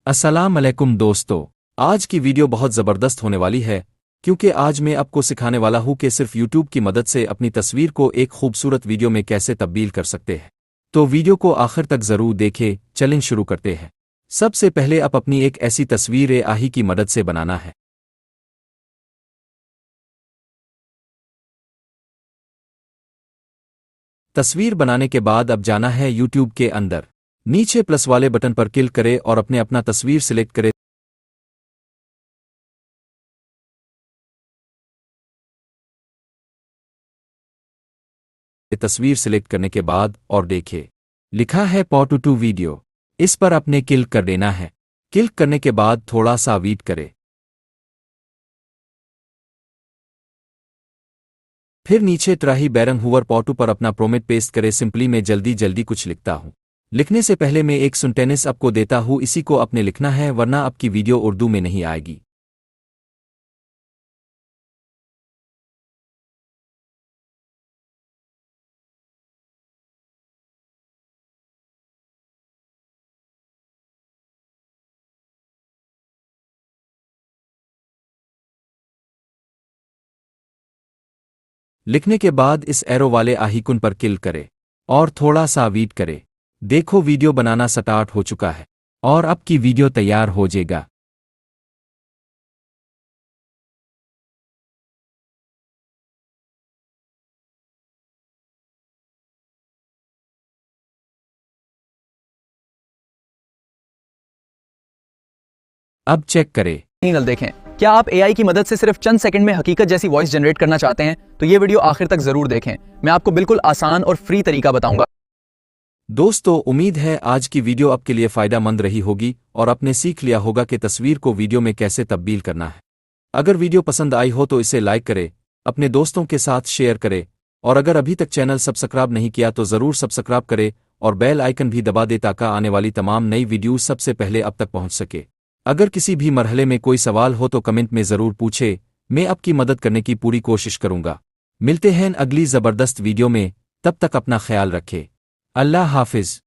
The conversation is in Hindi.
अस्सलाम अलैकुम दोस्तों। आज की वीडियो बहुत ज़बरदस्त होने वाली है क्योंकि आज मैं आपको सिखाने वाला हूं कि सिर्फ यूट्यूब की मदद से अपनी तस्वीर को एक खूबसूरत वीडियो में कैसे तब्दील कर सकते हैं। तो वीडियो को आखिर तक ज़रूर देखें। चलें शुरू करते हैं। सबसे पहले आप अपनी एक ऐसी तस्वीर AI की मदद से बनाना है। तस्वीर बनाने के बाद अब जाना है यूट्यूब के अंदर। नीचे प्लस वाले बटन पर क्लिक करें और अपना तस्वीर सिलेक्ट करें। तस्वीर सिलेक्ट करने के बाद और देखें, लिखा है पॉट टू वीडियो। इस पर अपने क्लिक कर देना है। क्लिक करने के बाद थोड़ा सा वेट करें। फिर नीचे ट्राही बैरंग हुवर पॉटू पर अपना प्रोमेट पेस्ट करें। सिंपली मैं जल्दी कुछ लिखता हूँ। लिखने से पहले मैं एक सेंटेंस आपको देता हूँ, इसी को आपने लिखना है वरना आपकी वीडियो उर्दू में नहीं आएगी। लिखने के बाद इस एरो वाले आइकन पर क्लिक करें और थोड़ा सा वेट करें। देखो वीडियो बनाना स्टार्ट हो चुका है और आपकी वीडियो तैयार हो जाएगा। अब चेक करें। नल देखें। क्या आप AI की मदद से सिर्फ चंद सेकंड में हकीकत जैसी वॉइस जनरेट करना चाहते हैं तो ये वीडियो आखिर तक जरूर देखें। मैं आपको बिल्कुल आसान और फ्री तरीका बताऊंगा। दोस्तों, उम्मीद है आज की वीडियो आपके लिए फायदेमंद रही होगी और आपने सीख लिया होगा कि तस्वीर को वीडियो में कैसे तब्दील करना है। अगर वीडियो पसंद आई हो तो इसे लाइक करें, अपने दोस्तों के साथ शेयर करें और अगर अभी तक चैनल सब्सक्राइब नहीं किया तो ज़रूर सब्सक्राइब करें और बेल आइकन भी दबा दे ताकि आने वाली तमाम नई वीडियोज़ सबसे पहले अब तक पहुंच सके। अगर किसी भी मरहले में कोई सवाल हो तो कमेंट में ज़रूर पूछे, मैं आपकी मदद करने की पूरी कोशिश करूंगा। मिलते हैं अगली ज़बरदस्त वीडियो में, तब तक अपना ख्याल रखें। अल्लाह हाफिज़।